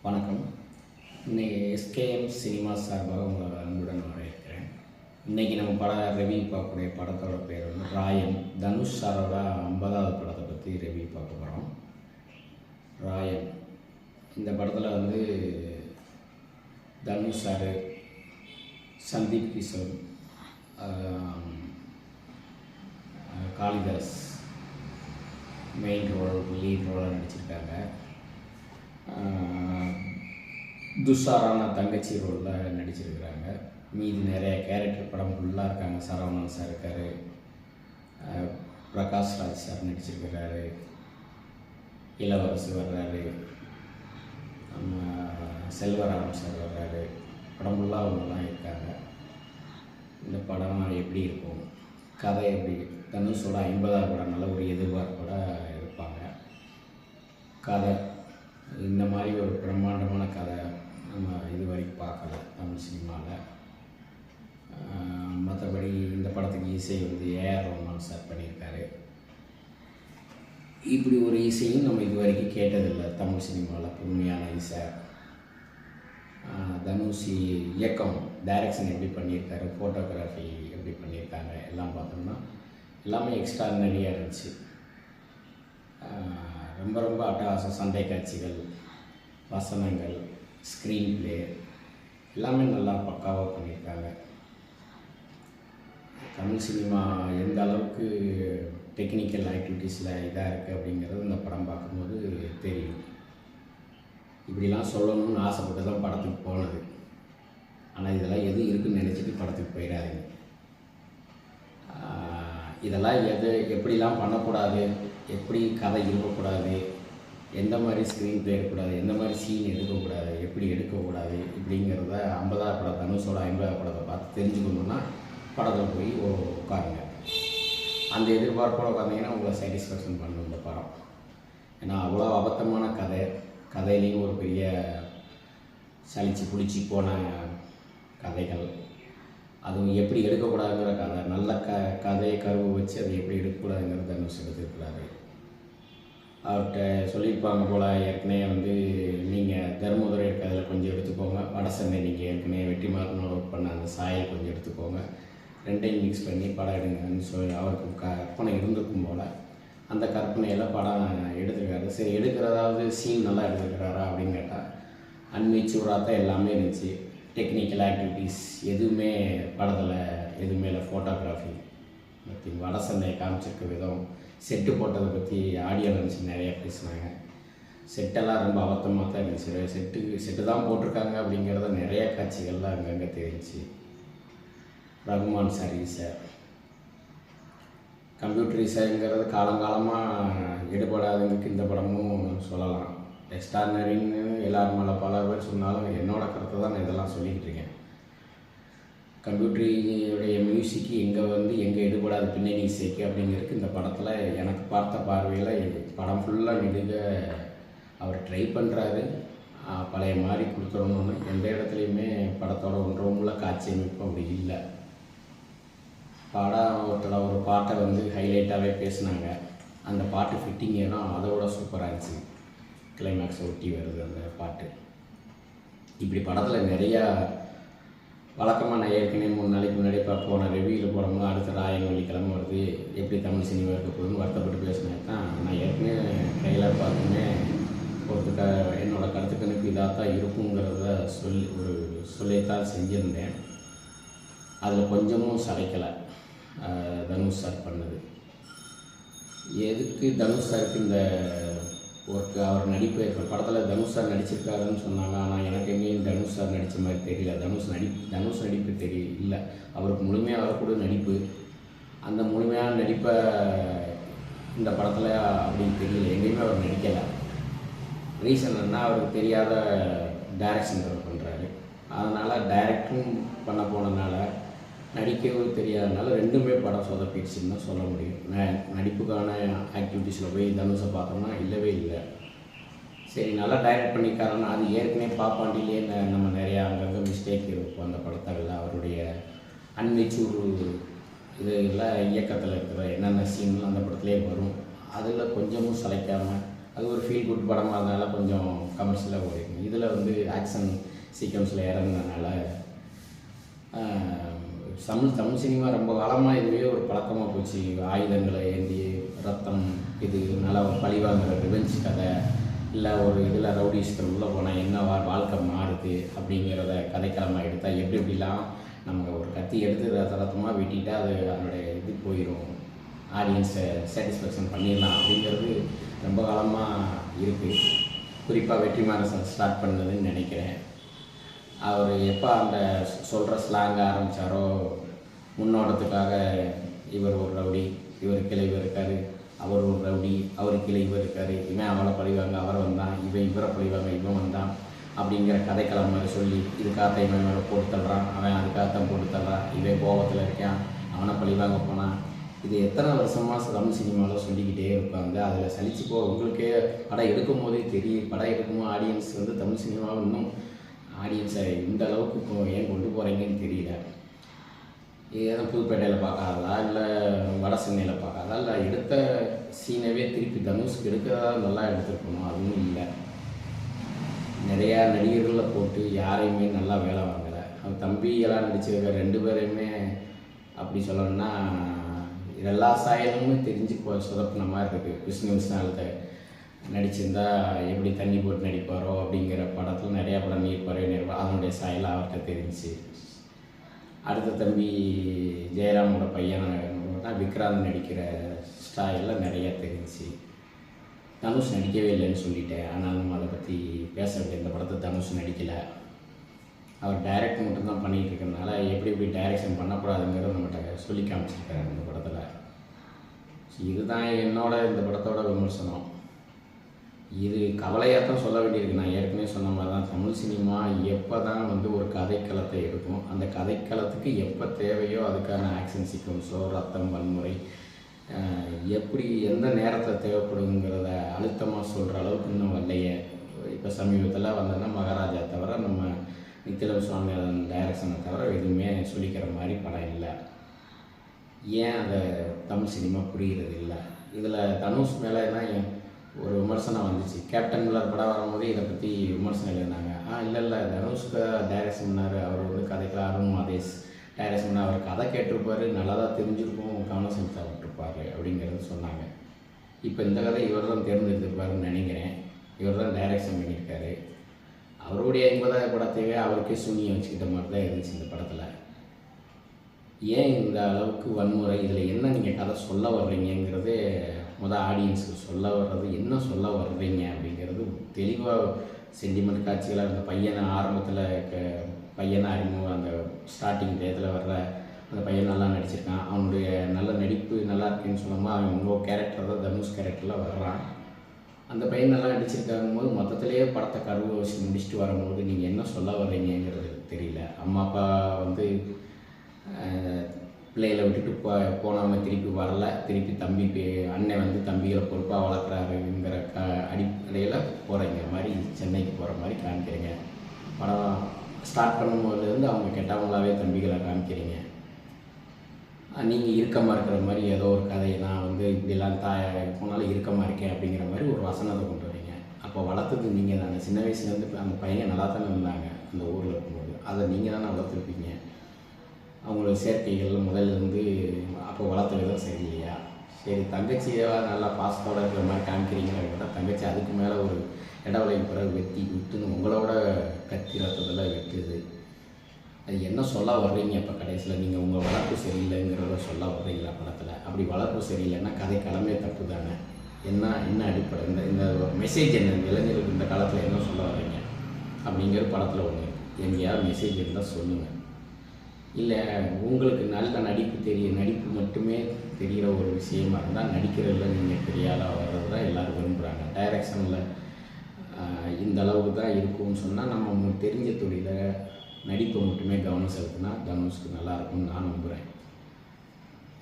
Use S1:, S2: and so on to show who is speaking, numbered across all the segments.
S1: வணக்கம். இன்றைக்கி SKM cinemas சார்பாக உங்களை அன்புடன் வரவேற்கிறேன். இன்றைக்கி நம்ம ரிவ்யூ பார்க்கக்கூடிய படத்தோட பேர் வந்து ராயன். தனுஷ் சாரோட 50வது படத்தை பற்றி ரிவ்யூ பார்க்க போகிறோம். ராயன் இந்த படத்தில் வந்து Dhanush sir, Sandeep Kishore, Kalidas main lead ரோலாக நடிச்சிருக்காங்க. துஷாரான தங்கச்சி ரோலில் நடிச்சிருக்கிறாங்க. மீதி நிறைய கேரக்டர் படம் ஃபுல்லாக இருக்காங்க. சரவணன் சார் இருக்கார், பிரகாஷ் ராஜ் சார் நடிச்சிருக்கிறாரு, இளவரசு வர்றாரு, செல்வராமன் சார் வர்றாரு. படம் ஃபுல்லாக அவங்கெல்லாம் இருக்காங்க. இந்த படம் எப்படி இருக்கும், கதை எப்படி, தனுஷோட 50வது படம் நல்ல ஒரு எதிர்பார்ப்போட இருப்பாங்க. கதை இந்த மாதிரி ஒரு பிரம்மாண்டமான கதை நம்ம இது வரைக்கும் பார்க்கல தமிழ் சினிமாவில். மற்றபடி இந்த படத்துக்கு இசை வந்து ஏஆர் ரஹ்மான் சார் பண்ணியிருக்காரு. இப்படி ஒரு இசையும் நம்ம இது வரைக்கும் கேட்டதில்லை தமிழ் சினிமாவில், புதுமையான இசை. தனுஷ் இயக்கம், டைரக்ஷன் எப்படி பண்ணியிருக்காரு, ஃபோட்டோகிராஃபி எப்படி பண்ணியிருக்காங்க எல்லாம் பார்த்தோம்னா எல்லாமே எக்ஸ்ட்ராடினரியாக இருந்துச்சு. ரொம்ப ரொம்ப அட்டகாசம். சண்டை காட்சிகள், வசனங்கள், ஸ்க்ரீன் ப்ளே எல்லாமே நல்லா பக்காவாக பண்ணியிருக்காங்க. தமிழ் சினிமா எந்த அளவுக்கு டெக்னிக்கல் ஆக்டிவிட்டீஸில் இதாக இருக்குது அப்படிங்கிறது இந்த படம் பார்க்கும்போது தெரியும். இப்படிலாம் சொல்லணும்னு ஆசைப்பட்டு தான் படத்துக்கு போனது. ஆனால் இதெல்லாம் எது இருக்குதுன்னு நினச்சிட்டு படத்துக்கு போயிடாதீங்க. இதெல்லாம் எப்படிலாம் பண்ணக்கூடாது, எப்படி கதை இருக்கக்கூடாது, எந்த மாதிரி ஸ்க்ரீன் ப்ளே இருக்கக்கூடாது, எந்த மாதிரி சீன் எடுக்கக்கூடாது, எப்படி எடுக்கக்கூடாது இப்படிங்கிறத 50வது படம் தனுஷோட 50வது படத்தை பார்த்து தெரிஞ்சுக்கணுன்னா படத்தில் போய் உட்காருங்க. அந்த எதிர்பார்ப்போடு உட்காந்திங்கன்னா உங்களை சாட்டிஸ்ஃபேக்ஷன் பண்ணணும் இந்த படம். ஏன்னா அவ்வளோ அபத்தமான கதையிலையும் ஒரு பெரிய சலிச்சு பிடிச்சி போன கதைகள், அதுவும் எப்படி எடுக்கக்கூடாதுங்கிற கதை, நல்ல கதையை கருவை வச்சு அதை எப்படி எடுக்கக்கூடாதுங்கிறது தனுஷ் எடுத்துருக்கிறாரு. அவர்கிட்ட சொல்லியிருப்பாங்க போல், ஏற்கனவே வந்து நீங்கள் தர்மதுரை இருக்கிறதில் கொஞ்சம் எடுத்துக்கோங்க, வடசென்னை நீங்கள் ஏற்கனவே வெற்றிமாறனோட ஒர்க் பண்ண அந்த சாயல் கொஞ்சம் எடுத்துக்கோங்க, ரெண்டையும் மிக்ஸ் பண்ணி படம் எடுங்கன்னு சொல்லி அவருக்கு கற்பனை இருந்திருக்கும் போல் அந்த கற்பனையெல்லாம் படம் எடுத்துருக்காரு. சரி, எடுக்கிறதாவது சீன் நல்லா எடுத்துருக்கிறாரா அப்படின்னு கேட்டால் அன்மெச்சூராக தான் எல்லாமே இருந்துச்சு. டெக்னிக்கல் ஆக்டிவிட்டீஸ் எதுவுமே படத்தில் எதுவுமே இல்லை. ஃபோட்டோகிராஃபி பற்றி, வடசென்னையை காமிச்சிருக்க விதம், செட்டு போட்டதை பற்றி ஆடியோ லான்ச் நிறையா பேசினாங்க. செட்டெல்லாம் ரொம்ப அபத்தமாக தான் இருந்துச்சு. செட்டு தான் போட்டிருக்காங்க அப்படிங்கிறத நிறைய காட்சிகள்லாம் அங்கங்கே தெரிஞ்சு. ரகுமான் சார் இசை, கம்ப்யூட்டர் இசைங்கிறது காலங்காலமாக ஈடுபடாதவங்களுக்கு இந்த படமும் சொல்லலாம். எக்ஸ்ட்ராடினரின்னு எல்லாரும் மேலே பல பேர் சொன்னாலும் என்னோடய கருத்தை தான் நான் இதெல்லாம் சொல்லிக்கிட்டு இருக்கேன். கம்ப்யூட்டருடைய மியூசிக்கு எங்கே எடுபடாது பின்னணி இசைக்கு அப்படிங்கிறதுக்கு இந்த படத்தில் எனக்கு பார்த்த பார்வையில் படம் ஃபுல்லாக நெடுக அவர் ட்ரை பண்ணுறாரு. பழைய மாதிரி கொடுத்துடணும்னு எந்த இடத்துலையுமே படத்தோட ஒன்றவுள்ள காட்சி அமைப்பு அப்படி இல்லை. படத்தோட ஒரு பாட்டை வந்து ஹைலைட்டாகவே பேசினாங்க. அந்த பாட்டு ஃபிட்டிங் ஏன்னா அதோட சூப்பராக இருந்துச்சு. கிளைமேக்ஸை ஒட்டி வருது அந்த பாட்டு. இப்படி படத்தில் நிறையா வழக்கமாக நான் ஏற்கனவே 3 நாளைக்கு முன்னாடி போன ரிவ்யூவில் போடும்போது அடுத்த ராயன் வெள்ளிக்கிழமை வருது, எப்படி தமிழ் சினிமா இருக்க போகுதுன்னு வருத்தப்பட்டு பேசினேன் தான். நான் ஏற்கனவே ட்ரெய்லர் பார்த்துமே என்னோடய கருத்துக்கணிப்பு இதாக தான் இருக்குங்கிறத சொல்லித்தான் செஞ்சுருந்தேன். அதில் கொஞ்சமும் சளைக்கலை தனுஷ் சார் பண்ணது. எதுக்கு தனுஷ் சாருக்கு இந்த ஒர்க்கு, அவர் நடிப்பு படத்தில் தனுஷ் சார் நடிச்சிருக்காருன்னு சொன்னாங்க. ஆனால் எனக்கு எங்கேயும் தனுஷ் சார் நடித்த மாதிரி தெரியல. தனுஷ் நடிப்பு இல்லை. அவருக்கு முழுமையாக வரக்கூடிய நடிப்பு, அந்த முழுமையான நடிப்பை இந்த படத்தில் அப்படின்னு தெரியல. எங்கேயுமே அவர் நடிக்கலை. ரீசன் என்ன, அவருக்கு தெரியாத டைரக்ஷன் பண்ணுறாரு. அதனால் டைரக்டும் பண்ண போனதுனால நடிக்கவும் தெரியாதனால ரெண்டுமே படம் சொதப்பிடுச்சுன்னு தான் சொல்ல முடியும். நடிப்புக்கான ஆக்டிவிட்டீஸில் போய் தனுஷை பார்த்தோம்னா இல்லவே இல்லை. சரி, நல்லா டைரக்ட் பண்ணிக்காரன்னா அது ஏற்கனவே பாப்பாண்டிலே நம்ம நிறையா அங்கங்கே மிஸ்டேக் இருக்கும் அந்த படத்தில். அவருடைய அன்மெச்சூர் இதில் இயக்கத்தில் இருக்கிற என்னென்ன சீன்லாம் அந்த படத்துலேயே வரும். அதில் கொஞ்சமும் சளைக்காமல் அது ஒரு ஃபீல் குட் படமாக இருந்தனால கொஞ்சம் கமர்ஷியலாக ஓடிடும். இதில் வந்து ஆக்ஷன் சீக்வன்ஸில் இறங்குனதுனால தமிழ் சினிமா ரொம்ப காலமாக இதுவே ஒரு பழக்கமாக போச்சு. ஆயுதங்களை ஏந்தி ரத்தம், இது நல்லா ஒரு பழிவாங்கிற ரிவெஞ்ச் கதை, இல்லை ஒரு இதில் ரவுடிஸ்கள் உள்ளே போனால் என்ன வாழ்க்கை மாறுது அப்படிங்கிறத கதைக்களமாக எடுத்தால் எப்படி எப்படிலாம் நம்ம ஒரு கத்தி எடுத்து ரத்தமாக வெட்டிட்டா அது அதனுடைய இது போயிடும், ஆடியன்ஸை சாட்டிஸ்ஃபேக்ஷன் பண்ணிடலாம் அப்படிங்கிறது ரொம்ப காலமாக இருக்குது. குறிப்பாக வெற்றிமாறன் ஸ்டார்ட் பண்ணதுன்னு நினைக்கிறேன். அவர் எப்போ அந்த சொல்கிற ஸ்லாங் ஆரம்பித்தாரோ, முன்னோட்டத்துக்காக இவர் ஒரு ரவுடி, இவர் கீழே இவர் இருக்கார், அவர் ஒரு ரவுடி, அவர் கீழே இவர் இருக்கார், இவன் அவளை பழிவாங்க அவர் வந்தான், இவன் இவரை பழிவாங்க இவன் வந்தான் அப்படிங்கிற கதைக்களம் மாதிரி சொல்லி இதுக்காக இவன் மேலே போட்டு தள்ளுறான், அவன் அதுக்காகத்தான் போட்டு தள்ளுறான், இவன் கோபத்தில் இருக்கான், அவனை பழிவாங்க போனான். இது எத்தனை வருஷமாக தமிழ் சினிமாவில் சொல்லிக்கிட்டே இருப்பாங்க. அதில் சலிச்சுப்போ உங்களுக்கே படம் எடுக்கும் போதே தெரியும். படம் எடுக்கும்போது ஆடியன்ஸ் வந்து தமிழ் சினிமாவை இன்னும் ஆடியன்ஸை இந்த அளவுக்கு இப்போ ஏன் கொண்டு போகிறீங்கன்னு தெரியல. ஏதோ புதுப்பேட்டையில் பார்க்காதா, இல்லை வட சென்னையில் பார்க்காதா, இல்லை எடுத்த சீனவே திருப்பி தனுஷ்க்கு எடுக்கிறதா நல்லா எடுத்துருக்கணும், அதுவும் இல்லை. நிறையா நடிகர்களில் போட்டு யாரையுமே நல்லா வேலை வாங்கலை. அவன் தம்பியெல்லாம் நடிச்சிருக்க 2 பேரையுமே அப்படி சொல்லணும்னா எல்லா சாயலுமே தெரிஞ்சு சொதப்பின மாதிரி இருக்குது. விஷ்ணு விஷாலத்தை நடிச்சிருந்தா எப்படி தண்ணி போட்டு நடிப்பாரோ அப்படிங்கிற படத்தில் நிறையா படம் நீர்ப்பாரோ அதனுடைய சாயல் அவர்கிட்ட தெரிஞ்சு. அடுத்த தம்பி ஜெயராமோட பையனா விக்ராந்த் நடிக்கிற ஸ்டைலில் நிறையா தெரிஞ்சு. தனுஷ் நடிக்கவே இல்லைன்னு சொல்லிட்டேன், ஆனாலும் அதை பற்றி பேச வேண்டிய இந்த படத்தை தனுஷ் நடிக்கலை. அவர் டைரக்ட் மட்டும்தான் பண்ணிகிட்டு இருக்கிறதுனால எப்படி எப்படி டைரக்ஷன் பண்ணக்கூடாதுங்கிறத நம்மகிட்ட சொல்லி காமிச்சிருக்காரு இந்த படத்தில். இதுதான் இந்த படத்தோட விமர்சனம். இது கவலையாக தான் சொல்ல வேண்டியிருக்கு. நான் ஏற்கனவே சொன்ன மாதிரி தான் தமிழ் சினிமா எப்போ தான் வந்து ஒரு கதைக்களத்தை எடுக்கும், அந்த கதைக்களத்துக்கு எப்போ தேவையோ அதுக்கான ஆக்ஷன் சீக்வன்ஸோ ரத்தம் வன்முறை எப்படி எந்த நேரத்தில் தேவைப்படுங்கிறத அழுத்தமாக சொல்கிற அளவுக்கு இன்னும் வரலையே. இப்போ சமீபத்தில் வந்ததுன்னா மகாராஜா தவிர நம்ம நித்திலம் சுவாமிநாதன் டைரக்ஷனை தவிர எதுவுமே சொல்லிக்கிற மாதிரி படம் இல்லை. ஏன் அதை தமிழ் சினிமா புரிகிறது இல்லை? இதில் தனுஷ் மேலே தான் ஒரு விமர்சனம் வந்துச்சு. கேப்டன் மில்லர் படம் வரும்போது இதை பற்றி விமர்சனம் எழுதினாங்க. இல்லை தனுஷ்க்கு டைரக்ஷன் பண்ணார், அவர் வந்து கதைக்கு அருண் மாதேஷ் டைரக்ஷன் பண்ணார், அவர் கதை கேட்டிருப்பார், நல்லா தான் தெரிஞ்சிருக்கும், கவனம் செலுத்த விட்டுருப்பார் அப்படிங்கிறது சொன்னாங்க. இப்போ இந்த கதை இவர் தான் தேர்ந்தெடுத்திருப்பாருன்னு நினைக்கிறேன். இவர் தான் டைரக்ஷன் பண்ணியிருக்காரு. அவருடைய 50வது படத்தையே அவருக்கே சூனியம் வச்சுக்கிட்ட மாதிரி தான் இருந்துச்சு இந்த படத்தில். ஏன் இந்த அளவுக்கு வன்முறை, இதில் என்ன நீங்கள் கதை சொல்ல வர்றீங்கிறது ஆடியன்ஸுக்கு சொல்ல வர்றது என்ன சொல்ல வர்றீங்க அப்படிங்கிறது தெளிவாக சென்டிமெண்ட் காட்சிகளாக இருந்த பையனை ஆரம்பத்தில் பையனை அறிமுகம் அந்த ஸ்டார்டிங் டயத்தில் வர்ற அந்த பையன் நல்லா நடிச்சிருக்கான், அவனுடைய நல்ல நடிப்பு நல்லா இருக்குன்னு சொன்னோம்னா அவன் உங்கள் கேரக்டர் தான் தனுஷ் கேரக்டரில் வர்றான். அந்த பையன் நல்லா நடிச்சிருக்காங்கும் போது மொத்தத்திலேயே படத்தை கருவை வச்சு முடிச்சுட்டு வரும்போது நீங்கள் என்ன சொல்ல வர்றீங்கிறது தெரியல. அம்மா அப்பா வந்து பிள்ளைகளை விட்டுட்டு போனவங்க திருப்பி வரலை, திருப்பி அண்ணன் வந்து தம்பிகளை பொறுப்பாக வளர்க்குறாருங்கிற அடிப்படையில் போகிறீங்க மாதிரி சென்னைக்கு போகிற மாதிரி காமிக்கிறீங்க. படம் ஸ்டார்ட் பண்ணும்போதுலேருந்து அவங்க கெட்டவங்களாவே தம்பிகளை காமிக்கிறீங்க. நீங்கள் இறுக்கமாக இருக்கிற மாதிரி ஏதோ ஒரு கதையை நான் வந்து இப்படிலாம் போனாலும் இறுக்கமாக இருக்கேன் அப்படிங்கிற மாதிரி ஒரு வசனத்தை கொண்டு வரீங்க. அப்போ வளர்த்தது நீங்கள் தானே. சின்ன வயசுலேருந்து அந்த பையன் நல்லா தானே இருந்தாங்க அந்த ஊரில் இருக்கும்போது, அதை நீங்கள் தானே வளர்த்துருப்பீங்க. அவங்களோட சேர்க்கைகள் முதல்லேருந்து அப்போ வளர்த்த விதம் சரியில்லையா? சரி, தங்கச்சியாக நல்லா பாசத்தோடு இருக்கிற மாதிரி காமிக்கிறீங்களா கேட்டால் தங்கச்சி அதுக்கு மேலே ஒரு இடவளைக்கு பிறகு வெட்டி விட்டுன்னு உங்களோட கத்தி ரத்தத்தில் வெட்டுது. அது என்ன சொல்ல வர்றீங்க? இப்போ கடைசியில் நீங்கள் உங்கள் வளர்ப்பு சரியில்லைங்கிறத சொல்ல வர்றீங்களா படத்தில்? அப்படி வளர்ப்பு சரியில்லைன்னா கதை கிளம்பே தப்பு தானே. என்ன அடிப்படை இந்த மெசேஜ் என்ன, இளைஞர்களுக்கு இந்த காலத்தில் என்ன சொல்ல வர்றீங்க அப்படிங்கிற படத்தில் ஒன்று எங்கேயாவது மெசேஜ் இருந்தால் சொல்லுங்கள். இல்லை உங்களுக்கு நல்ல நடிப்பு மட்டுமே தெரிகிற ஒரு விஷயமா இருந்தால் நடிக்கிறதுல நீங்கள் பெரிய ஆளாக வர்றது தான் எல்லோரும் விரும்புகிறாங்க. டைரக்ஷனில் இந்த அளவுக்கு தான் இருக்கும்னு சொன்னால் நம்ம தெரிஞ்ச தொழிலை நடிப்பை மட்டுமே கவனம் செலுத்தினா தனுஷ்க்கு நல்லாயிருக்கும்னு நான் நம்புகிறேன்.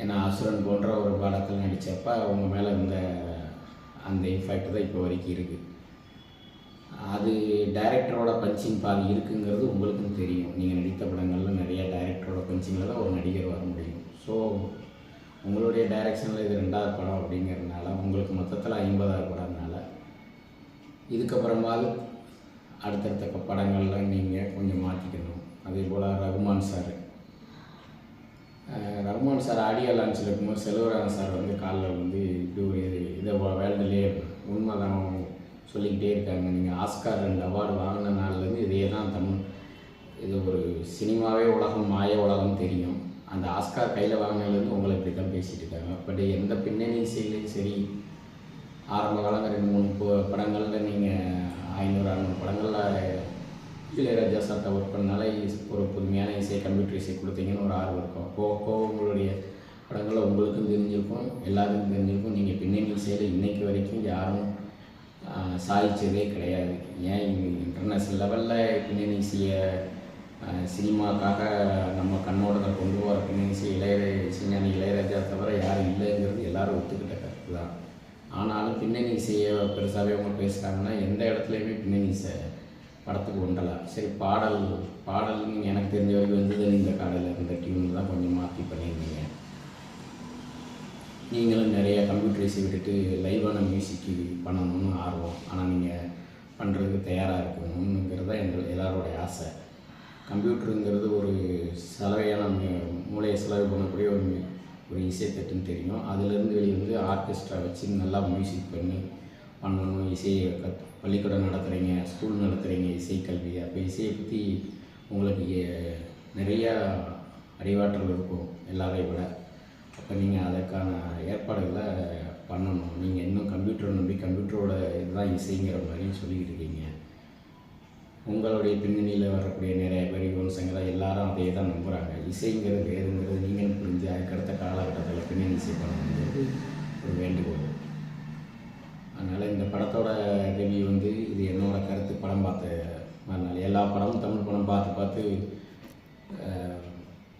S1: ஏன்னா அசுரன் போன்ற ஒரு படத்தில் நடித்தப்போ அவங்க மேலே இருந்த அந்த இன்ஃபேக்ட் தான் இப்போ வரைக்கும் இருக்குது. அது டைரக்டரோட பஞ்சிங் பாதி இருக்குங்கிறது உங்களுக்கும் தெரியும். நீங்கள் நடித்த படங்களில் நிறைய டைரக்டரோட பஞ்சிங்கில் தான் ஒரு நடிகர் வர முடியும். ஸோ உங்களுடைய டைரக்ஷனில் இது 2வது படம் அப்படிங்கிறதுனால உங்களுக்கு மொத்தத்தில் 50வது படம்னால இதுக்கப்புறமாவது அடுத்தடுத்த படங்கள்லாம் நீங்கள் கொஞ்சம் மாற்றிக்கணும். அதே போல் ரகுமான் சார் ஆடியோ லான்ச்சில் இருக்கும்போது செல்வராஜன் சார் வந்து காலில் வந்து இப்படி ஒரு இதை வேர்ல்டுலேயே உண்மைதான் சொல்லிக்கிட்டே இருக்காங்க. நீங்கள் ஆஸ்கார் 2 அவார்டு வாங்கின நாள்லேருந்து இதே தான் இது ஒரு சினிமாவே உலகம் மாய உலகம் தெரியும். அந்த ஆஸ்கார் கையில் வாங்கினதுலேருந்து உங்களை இப்படி தான் பேசிகிட்டு இருக்காங்க. பட் எந்த பின்னணி இசையிலையும் சரி, ஆரம்ப காலங்கள் 2-3 படங்களில் நீங்கள் 500-600 படங்களில் இளையராஜா சார்ட்ட ஒர்க் பண்ணனால ஒரு புதுமையான இசை, கம்ப்யூட்டர் இசை கொடுத்தீங்கன்னு ஒரு ஆர்வம் இருக்கும். போக உங்களுடைய படங்களில் உங்களுக்கும் தெரிஞ்சிருக்கும், எல்லாருக்கும் தெரிஞ்சிருக்கும். நீங்கள் பின்னணி இசையில் இன்றைக்கு வரைக்கும் யாரும் சாதிச்சதே கிடையாது. ஏன் இன்டர்நேஷ்னல் லெவலில் பின்னணி இசையை சினிமாக்காக நம்ம கண்ணோட்டத்தை கொண்டு போகிற பின்னணி இசை இசைஞானி இளையராஜா தவிர யாரும் இல்லைங்கிறது எல்லோரும் ஒத்துக்கிட்ட கருத்து தான். ஆனாலும் பின்னணி இசையை பெருசாகவே அவங்க பேசுகிறாங்கன்னா எந்த இடத்துலையுமே பின்னணி இசை படத்துக்கு ஒன்றலாம். சரி, பாடல் எனக்கு தெரிஞ்ச வரைக்கும் வந்து இந்த காலையில் இருந்த டியூனில் தான் கொஞ்சம் மாற்றி பண்ணியிருந்தீங்க. நீங்களும் நிறைய கம்ப்யூட்டர் இசை விட்டுட்டு லைவான மியூசிக்கு பண்ணணும்னு ஆர்வம், ஆனால் நீங்கள் பண்ணுறதுக்கு தயாராக இருக்கணுங்கிறது தான் எல்லாரோடைய ஆசை. கம்ப்யூட்டருங்கிறது ஒரு சலவையான மூளையை செலவு பண்ணக்கூடிய ஒரு இசைத்தட்டுன்னு தெரியும். அதிலேருந்து வெளியே ஆர்கெஸ்ட்ரா வச்சு நல்லா மியூசிக் பண்ணணும். இசையை பள்ளிக்கூடம் நடத்துகிறீங்க, ஸ்கூல் நடத்துகிறீங்க, இசைக்கல்வி. அப்போ இசையை பற்றி உங்களுக்கு நிறையா அறிவாற்றல் இருக்கும் எல்லாரையும் விட. அப்போ நீங்கள் அதற்கான ஏற்பாடுகளை பண்ணணும். நீங்கள் இன்னும் கம்ப்யூட்டரை நம்பி கம்ப்யூட்டரோட இதுதான் இசைங்கிற மாதிரி சொல்லிக்கிட்டு இருக்கீங்க. உங்களுடைய பின்னணியில் வரக்கூடிய நிறைய பேர் விமர்சனங்களை எல்லாரும் அதே தான் நம்புகிறாங்க. இசைங்கிறது வேறுங்கிறது நீங்களும் புரிஞ்சு அதுக்கடுத்த காலகட்டத்தில் பின்னணி இசை பண்ணணுங்கிறது ஒரு வேண்டுகோள். அதனால் இந்த படத்தோட ரிவ்யூ வந்து இது என்னோடய கருத்து. படம் பார்த்த மறுநாள் எல்லா படமும் தமிழ் படம் பார்த்து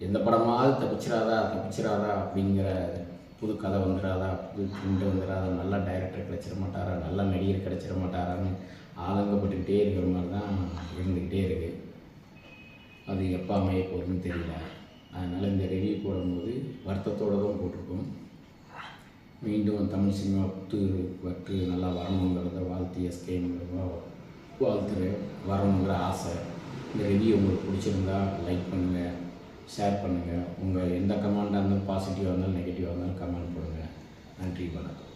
S1: எந்த படமாவது தப்பிச்சிடாதா அப்படிங்கிற புது கதை வந்துடாதா, புது ட்ரெண்டு வந்துடாதா, நல்ல டைரக்டர் கிடச்சிட மாட்டாரா, நல்ல நடிகர் கிடச்சிட மாட்டாரான்னு ஆதங்கப்பட்டுக்கிட்டே இருக்கிற மாதிரி தான் இருந்துக்கிட்டே இருக்குது. அது எப்போ அமைய போகுதுன்னு தெரியல. அதனால் இந்த ரிவ்யூ போடும்போது வருத்தத்தோடு தான் போட்டிருக்கோம். மீண்டும் தமிழ் சினிமா பற்று நல்லா வரணுங்கிறத வாழ்த்து எஸ்கேங்கிறத வரணுங்கிற ஆசை. இந்த ரிவ்யூ உங்களுக்கு பிடிச்சிருந்தா லைக் பண்ணுங்கள், ஷேர் பண்ணுங்கள். உங்கள் எந்த கமெண்டாக இருந்தாலும் பாசிட்டிவாக இருந்தாலும் நெகட்டிவாக இருந்தாலும் கமெண்ட் பண்ணுங்கள். நன்றி, வணக்கம்.